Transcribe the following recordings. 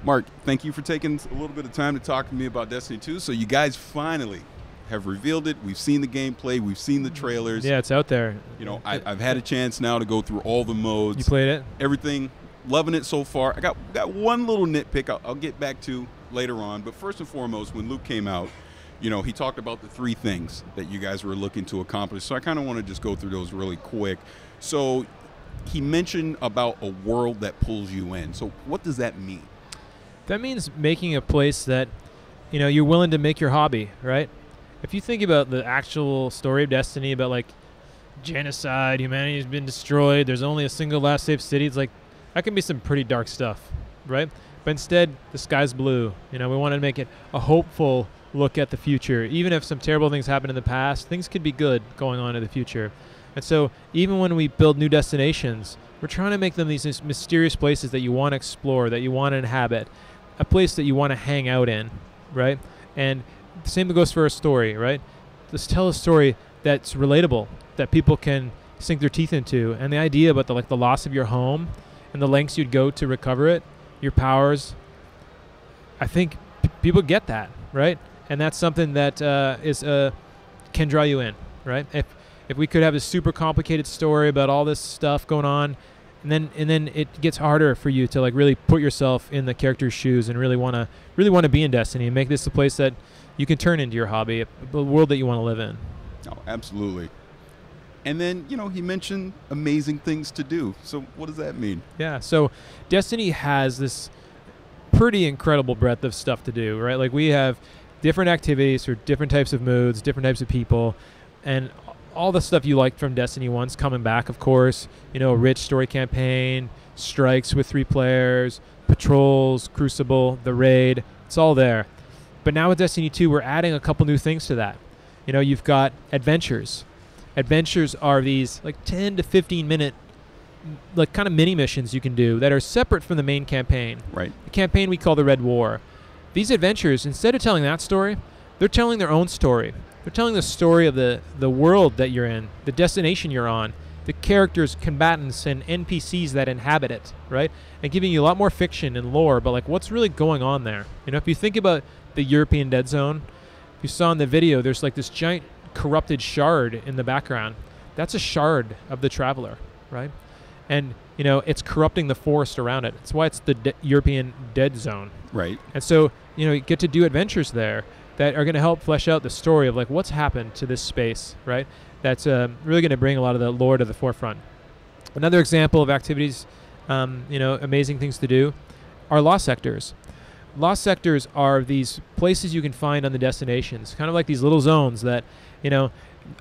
Mark, thank you for taking a little bit of time to talk to me about Destiny 2. So you guys finally have revealed it. We've seen the gameplay. We've seen the trailers. Yeah, it's out there. You know, I've had a chance now to go through all the modes. You played it? Everything. Loving it so far. I got one little nitpick I'll get back to later on. But first and foremost, when Luke came out, you know, he talked about the 3 things that you guys were looking to accomplish. So I kind of want to just go through those really quick. So he mentioned about a world that pulls you in. So what does that mean? That means making a place that, you know, you're willing to make your hobby, right? If you think about the actual story of Destiny, about like genocide, humanity has been destroyed, there's only a single last safe city, it's like, that can be some pretty dark stuff, right? But instead, the sky's blue. You know, we want to make it a hopeful look at the future. Even if some terrible things happened in the past, things could be good going on in the future. And so even when we build new destinations, we're trying to make them these mysterious places that you want to explore, that you want to inhabit, a place that you want to hang out in, right? And the same goes for a story, right? Just tell a story that's relatable, that people can sink their teeth into. And the idea about the loss of your home and the lengths you'd go to recover it, your powers, I think people get that, right? And that's something that can draw you in, right? If we could have a super complicated story about all this stuff going on, and then it gets harder for you to like really put yourself in the character's shoes and really want to be in Destiny and make this a place that you can turn into your hobby, a world that you want to live in. Oh, absolutely. And then, you know, he mentioned amazing things to do. So what does that mean? Yeah, so Destiny has this pretty incredible breadth of stuff to do, right? Like we have different activities for different types of moods, different types of people, and all the stuff you liked from Destiny 1's coming back, of course. You know, a rich story campaign, strikes with 3 players, patrols, Crucible, the raid. It's all there. But now with Destiny 2, we're adding a couple new things to that. You know, you've got adventures. Adventures are these like 10 to 15 minute like kind of mini missions you can do that are separate from the main campaign. Right. The campaign we call the Red War. These adventures, instead of telling that story, they're telling their own story. They're telling the story of the world that you're in, the destination you're on, the characters, combatants, and NPCs that inhabit it, right? And giving you a lot more fiction and lore about like what's really going on there. You know, if you think about the European Dead Zone, if you saw in the video, there's like this giant corrupted shard in the background. That's a shard of the Traveler, right? And, you know, it's corrupting the forest around it. That's why it's the European Dead Zone. Right. And so, you know, you get to do adventures there that are going to help flesh out the story of like what's happened to this space, right? That's really going to bring a lot of the lore to the forefront. Another example of activities, you know, amazing things to do, are lost sectors. Lost sectors are these places you can find on the destinations, kind of like these little zones that, you know,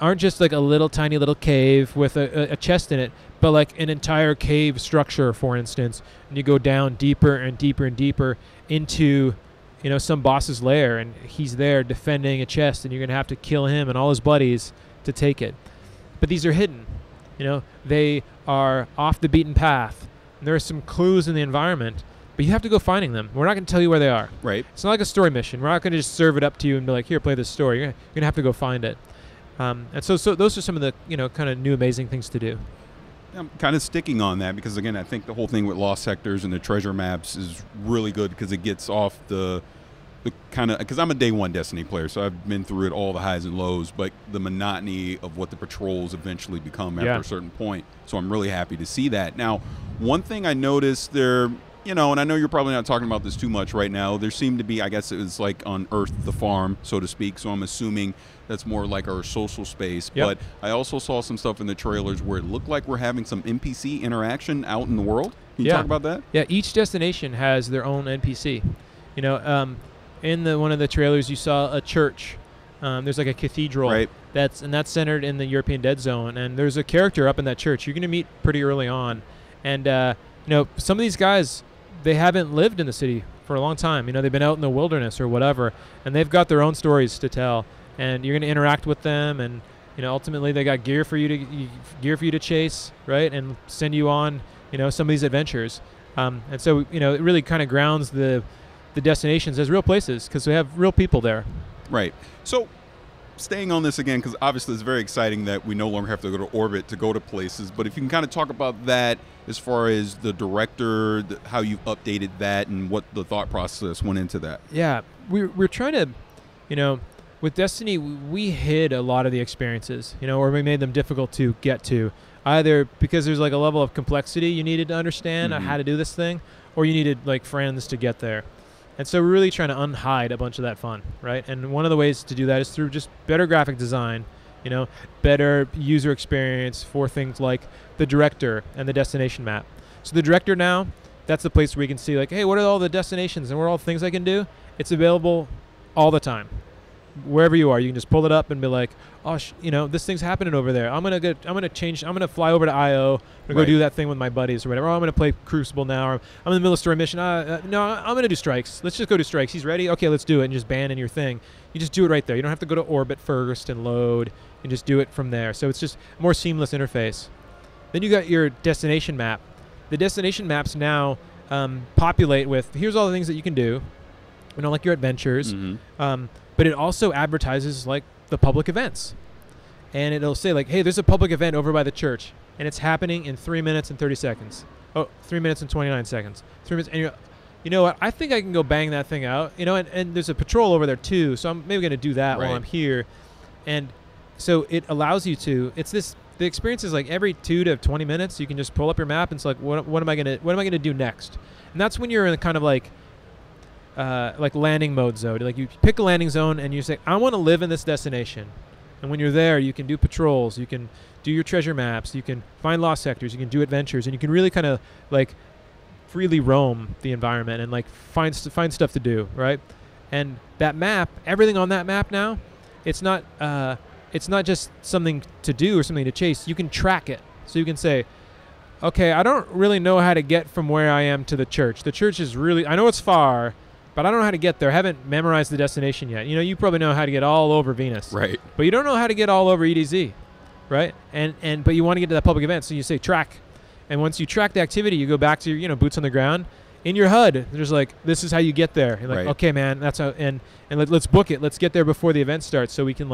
aren't just like a little tiny little cave with a chest in it, but like an entire cave structure, for instance. And you go down deeper and deeper and deeper into, you know, some boss's lair, and he's there defending a chest, and you're going to have to kill him and all his buddies to take it. But these are hidden. You know, they are off the beaten path. And there are some clues in the environment, but you have to go finding them. We're not going to tell you where they are. Right. It's not like a story mission. We're not going to just serve it up to you and be like, here, play this story. You're going to have to go find it. And so those are some of the, you know, kind of new amazing things to do. I'm kind of sticking on that because, again, I think the whole thing with lost sectors and the treasure maps is really good because it gets off the kind of, because I'm a day one Destiny player, so I've been through it, all the highs and lows, but the monotony of what the patrols eventually become after a certain point. So I'm really happy to see that. Now, one thing I noticed there, you know, and I know you're probably not talking about this too much right now, there seemed to be, I guess it was like on Earth, the farm, so to speak, so I'm assuming that's more like our social space. But I also saw some stuff in the trailers where it looked like we're having some NPC interaction out in the world. Can you talk about that? Yeah, each destination has their own NPC. You know, in one of the trailers you saw a church. There's like a cathedral that's centered in the European Dead Zone, and there's a character up in that church you're going to meet pretty early on. And you know, some of these guys, they haven't lived in the city for a long time. You know, they've been out in the wilderness or whatever, and they've got their own stories to tell. And you're going to interact with them, and you know, ultimately they got gear for you to chase, right, and send you on, you know, some of these adventures. And so, you know, it really kind of grounds the destinations as real places because we have real people there. Right. So staying on this again, because obviously it's very exciting that we no longer have to go to orbit to go to places, but if you can kind of talk about that as far as the director, how you've updated that, and what the thought process went into that. Yeah, we're trying to, with Destiny, we hid a lot of the experiences, or we made them difficult to get to, either because there's like a level of complexity you needed to understand how to do this thing, or you needed like friends to get there. And so we're really trying to unhide a bunch of that fun, right? And one of the ways to do that is through just better graphic design, better user experience for things like the director and the destination map. So the director now, that's the place where we can see like, hey, what are all the destinations and what are all the things I can do? It's available all the time. Wherever you are, you can just pull it up and be like, oh, this thing's happening over there. I'm gonna fly over to IO. I'm gonna go do that thing with my buddies or whatever. Oh, I'm gonna play Crucible now. Or I'm in the middle of story mission. No, I'm gonna do strikes. Let's just go do strikes. He's ready. Okay, let's do it. And just ban in your thing. You just do it right there. You don't have to go to orbit first and load. And just do it from there. So it's just a more seamless interface. Then you got your destination map. The destination maps now populate with here's all the things that you can do. Like your adventures. But it also advertises like the public events. And it'll say like, hey, there's a public event over by the church. And it's happening in 3 minutes and 30 seconds. Oh, 3 minutes and 29 seconds. 3 minutes. And you know what? I think I can go bang that thing out. And there's a patrol over there too. So I'm maybe going to do that while I'm here. And so it allows you to, the experience is like every 2 to 20 minutes, you can just pull up your map and it's like, what am I going to do next? And that's when you're in kind of like landing mode zone. Like you pick a landing zone and you say, I want to live in this destination. And when you're there, you can do patrols, you can do your treasure maps, you can find lost sectors, you can do adventures, and you can really kind of like freely roam the environment and like find stuff to do, right? And that map, everything on that map now, it's not just something to do or something to chase. You can track it. So you can say, okay, I don't really know how to get from where I am to the church. The church is really, I know it's far, but I don't know how to get there. I haven't memorized the destination yet. You probably know how to get all over Venus. Right. But you don't know how to get all over EDZ, right? But you want to get to that public event, so you say track. And once you track the activity, you go back to your, boots on the ground. In your HUD, there's like, this is how you get there. You're like, okay, man, that's how, and let's book it. Let's get there before the event starts so we can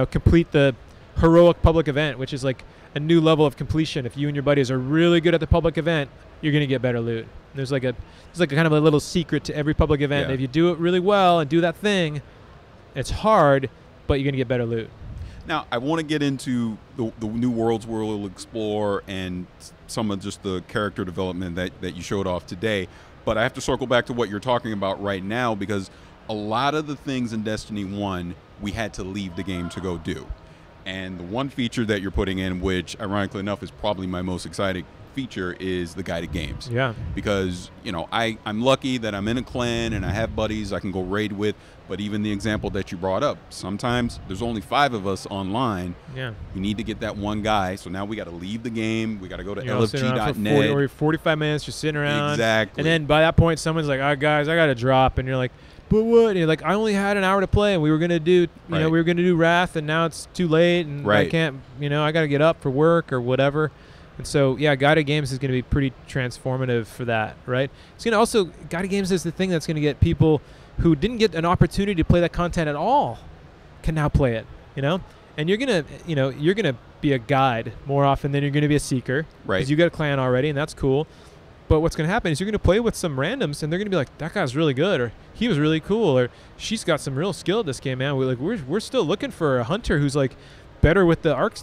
complete the heroic public event, which is like a new level of completion. If you and your buddies are really good at the public event, you're going to get better loot. There's like a kind of a little secret to every public event. If you do it really well and do that thing, it's hard, but you're going to get better loot. Now, I want to get into the new worlds we'll explore and some of just the character development that you showed off today. But I have to circle back to what you're talking about right now, because a lot of the things in Destiny 1 we had to leave the game to go do. And the one feature that you're putting in, which ironically enough is probably my most exciting feature, is the guided games. Yeah. Because, I'm lucky that I'm in a clan and I have buddies I can go raid with. But even the example that you brought up, sometimes there's only 5 of us online. Yeah. You need to get that one guy. So now we got to leave the game. We got to go to LFG.net. 40 or 45 minutes just sitting around. Exactly. And then by that point, someone's like, all right, guys, I got to drop. And you're like, but what? And you're like, I only had an hour to play, and we were going to do, we were going to do Wrath, and now it's too late, and I can't, I got to get up for work or whatever. And so, guided games is going to be pretty transformative for that, right? It's going to also, guided games is the thing that's going to get people who didn't get an opportunity to play that content at all can now play it, And you're going to, you're going to be a guide more often than you're going to be a seeker. Right. Because you got a clan already, and that's cool. But what's going to happen is you're going to play with some randoms, and they're going to be like, that guy's really good, or he was really cool, or she's got some real skill at this game, man. We're still looking for a hunter who's like better with the Arc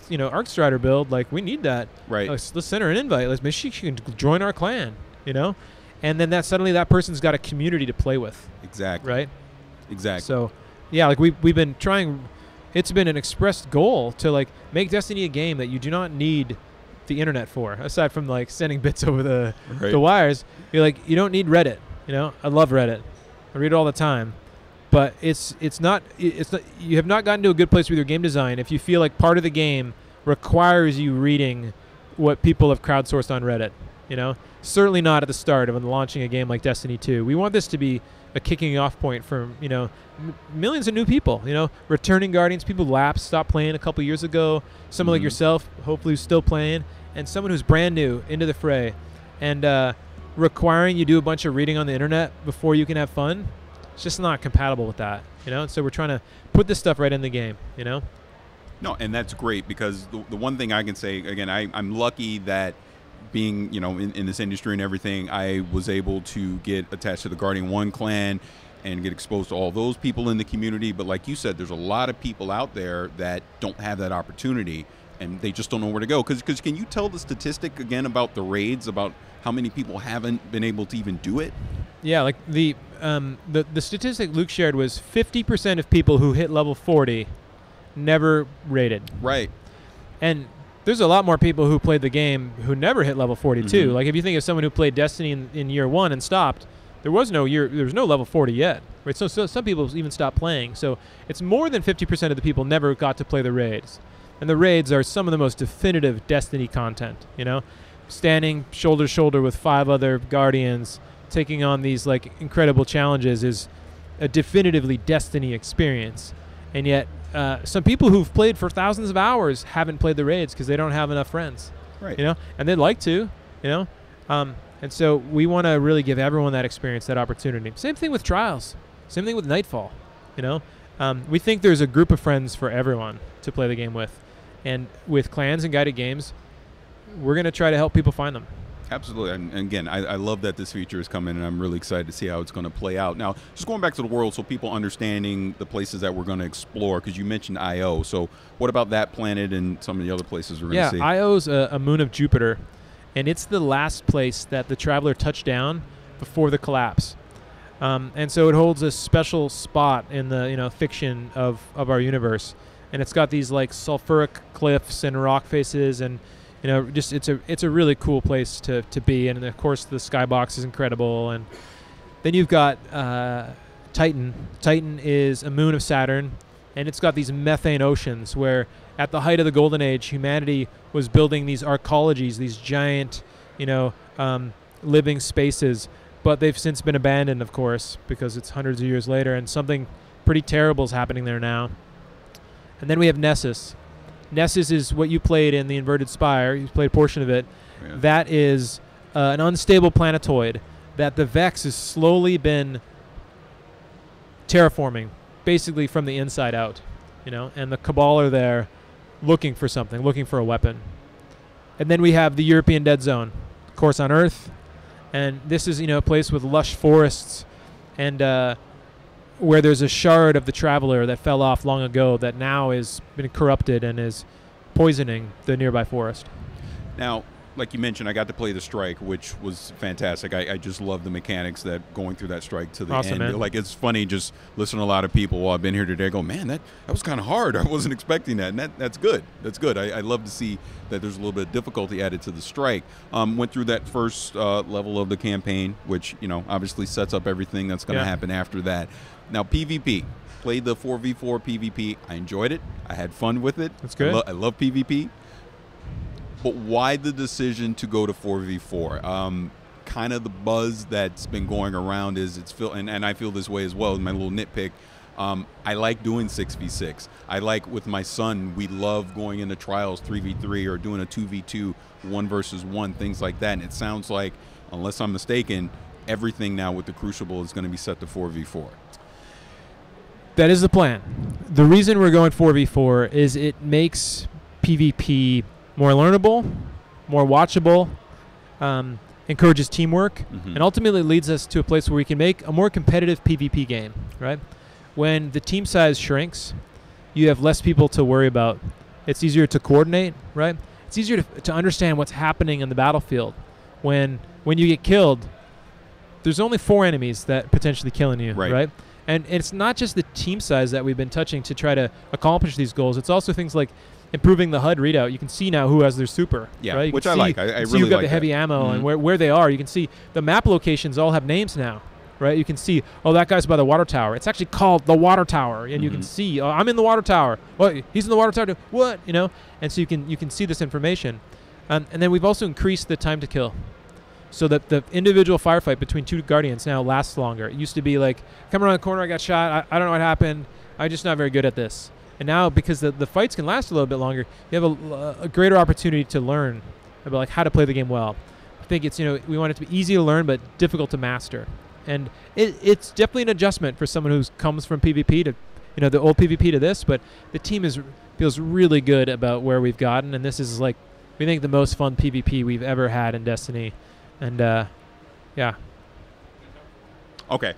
Strider build. Like, we need that. Right. Let's send her an invite. Maybe she can join our clan, And then suddenly that person's got a community to play with. Exactly. Right? Exactly. So, we've been trying. It's been an expressed goal to make Destiny a game that you do not need the internet for, aside from sending bits over the wires. You don't need Reddit. I love Reddit. I read it all the time. But it's not you have not gotten to a good place with your game design if you feel like part of the game requires you reading what people have crowdsourced on Reddit. Certainly not at the start of launching a game like Destiny 2. We want this to be a kicking off point for millions of new people. Returning Guardians, people stopped playing a couple years ago. Someone like yourself, hopefully, who's still playing, and someone who's brand new into the fray, and requiring you do a bunch of reading on the internet before you can have fun. It's just not compatible with that, And so we're trying to put this stuff right in the game, No, and that's great because the one thing I can say, again, I'm lucky that being, in this industry and everything, I was able to get attached to the Guardian 1 clan and get exposed to all those people in the community. But like you said, there's a lot of people out there that don't have that opportunity and they just don't know where to go. Because can you tell the statistic again about the raids, about how many people haven't been able to even do it? Yeah, like the statistic Luke shared was 50% of people who hit level 40 never raided. Right. And there's a lot more people who played the game who never hit level 42. Mm-hmm. Like if you think of someone who played Destiny in year 1 and stopped, there was no level 40 yet. Right? So some people even stopped playing. So it's more than 50% of the people never got to play the raids. And the raids are some of the most definitive Destiny content, Standing shoulder to shoulder with 5 other Guardians, taking on these like incredible challenges is a definitively Destiny experience. And yet some people who've played for thousands of hours haven't played the raids because they don't have enough friends. Right. And they'd like to, and so we want to really give everyone that experience, that opportunity. Same thing with Trials. Same thing with Nightfall, We think there's a group of friends for everyone to play the game with. And with clans and guided games, we're going to try to help people find them. Absolutely. And again, I love that this feature is coming, and I'm really excited to see how it's going to play out. Now, just going back to the world so people understanding the places that we're going to explore, because you mentioned I.O. So what about that planet and some of the other places we're going to see? Yeah, I.O.'s a moon of Jupiter, and it's the last place that the Traveler touched down before the collapse. And so it holds a special spot in the fiction of our universe. And it's got these like sulfuric cliffs and rock faces, and just it's a really cool place to be. And of course the skybox is incredible. And then you've got Titan. Titan is a moon of Saturn, and it's got these methane oceans where at the height of the Golden Age, humanity was building these arcologies, these giant, living spaces. But they've since been abandoned, of course, because it's hundreds of years later, and something pretty terrible is happening there now. And then we have Nessus. Nessus is what you played in the Inverted Spire. You played a portion of it. Yeah. That is an unstable planetoid that the Vex has slowly been terraforming, basically from the inside out, and the Cabal are there looking for something, looking for a weapon. And then we have the European Dead Zone, of course, on Earth. And this is, a place with lush forests and where there's a shard of the Traveler that fell off long ago that now has been corrupted and is poisoning the nearby forest. Now, like you mentioned, I got to play the strike, which was fantastic. I just love the mechanics that going through that strike to the Awesome, end. man. Like, it's funny just listening to a lot of people while I've been here today go, man, that was kind of hard. I wasn't expecting that. And that's good. That's good. I love to see that there's a little bit of difficulty added to the strike. Went through that first level of the campaign, which, obviously sets up everything that's going to happen after that. Now, PvP. Played the 4v4 PvP. I enjoyed it. I had fun with it. That's good. I love PvP. But why the decision to go to 4v4? Kind of the buzz that's been going around is and I feel this way as well, my little nitpick. I like doing 6v6. I like with my son, we love going into trials 3v3 or doing a 2v2, 1 versus 1, things like that. And it sounds like, unless I'm mistaken, everything now with the Crucible is going to be set to 4v4. That is the plan. The reason we're going 4v4 is it makes PvP more learnable, more watchable, encourages teamwork, and ultimately leads us to a place where we can make a more competitive PvP game, right? When the team size shrinks, you have less people to worry about. It's easier to coordinate, right? It's easier to understand what's happening in the battlefield. When you get killed, there's only 4 enemies that potentially killing you, right? And it's not just the team size that we've been touching to try to accomplish these goals. It's also things like improving the HUD readout. You can see now who has their super. Yeah, right? which I like. I really like you've got the that. heavy ammo and where they are. You can see the map locations all have names now, right? You can see, oh, that guy's by the water tower. It's actually called the water tower, and you can see, oh, I'm in the water tower. Well, he's in the water tower too. What? And so you can see this information. And then we've also increased the time to kill, so that the individual firefight between 2 Guardians now lasts longer. It used to be like, come around the corner, I got shot, I don't know what happened, I'm just not very good at this. And now, because the fights can last a little bit longer, you have a greater opportunity to learn about like how to play the game well. I think it's, we want it to be easy to learn but difficult to master. And it's definitely an adjustment for someone who comes from PvP to, the old PvP to this, but the team feels really good about where we've gotten, and this is like, we think the most fun PvP we've ever had in Destiny. And yeah. Okay.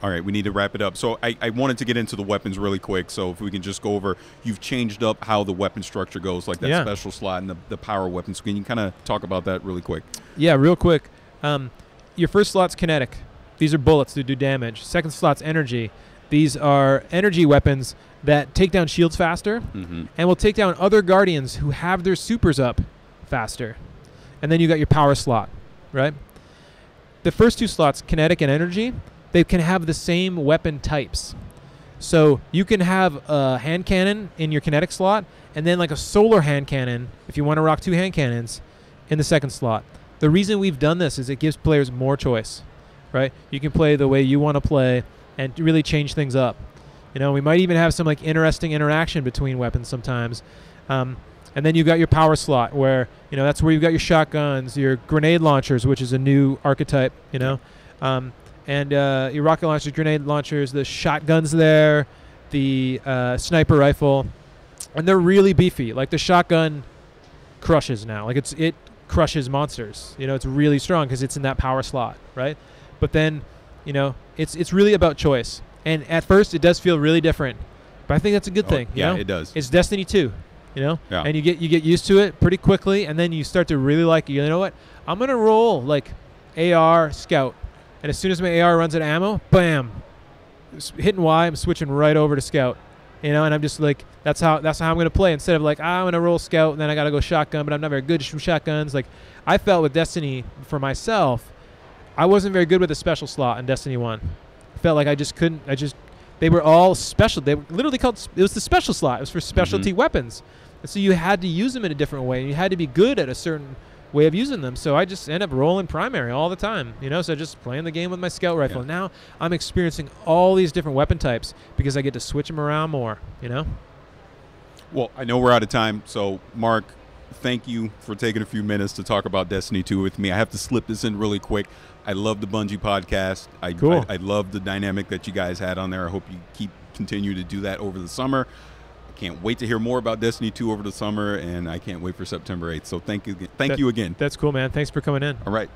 All right, we need to wrap it up. So I wanted to get into the weapons really quick. So if we can just go over, you've changed up how the weapon structure goes, like that special slot and the power weapons. Can you kind of talk about that really quick? Yeah, real quick. Your first slot's kinetic. These are bullets that do damage. Second slot's energy. These are energy weapons that take down shields faster and will take down other guardians who have their supers up faster. And then you got your power slot, right? The first two slots, kinetic and energy, they can have the same weapon types. So you can have a hand cannon in your kinetic slot and then like a solar hand cannon, if you want to rock 2 hand cannons, in the second slot. The reason we've done this is it gives players more choice, right? You can play the way you want to play and really change things up. We might even have some like interesting interaction between weapons sometimes. And then you've got your power slot where, that's where you've got your shotguns, your grenade launchers, which is a new archetype, and your rocket launchers, grenade launchers, the shotguns there, the sniper rifle, and they're really beefy. Like the shotgun crushes now. Like it crushes monsters. It's really strong because it's in that power slot, right? But then, it's really about choice. And at first, it does feel really different, but I think that's a good thing. Yeah, it does. It's Destiny 2, Yeah. and you get used to it pretty quickly, and then you start to really like. You know what? I'm gonna roll like AR scout, and as soon as my AR runs out of ammo, bam, hitting Y, I'm switching right over to scout. And I'm just like, that's how I'm gonna play. Instead of like, I'm gonna roll scout, and then I gotta go shotgun, but I'm not very good from shotguns. Like, I felt with Destiny for myself, I wasn't very good with the special slot in Destiny 1. I felt like I just couldn't. They were all special. They were literally called. It was the special slot. It was for specialty weapons, and so you had to use them in a different way. And you had to be good at a certain way of using them. So I just end up rolling primary all the time. So just playing the game with my scout rifle. And now I'm experiencing all these different weapon types because I get to switch them around more. Well, I know we're out of time, so Mark, thank you for taking a few minutes to talk about Destiny 2 with me. I have to slip this in really quick. I love the Bungie podcast. Cool. I love the dynamic that you guys had on there. I hope you continue to do that over the summer. I can't wait to hear more about Destiny 2 over the summer, and I can't wait for September 8th. So thank you again. That's cool, man. Thanks for coming in. All right.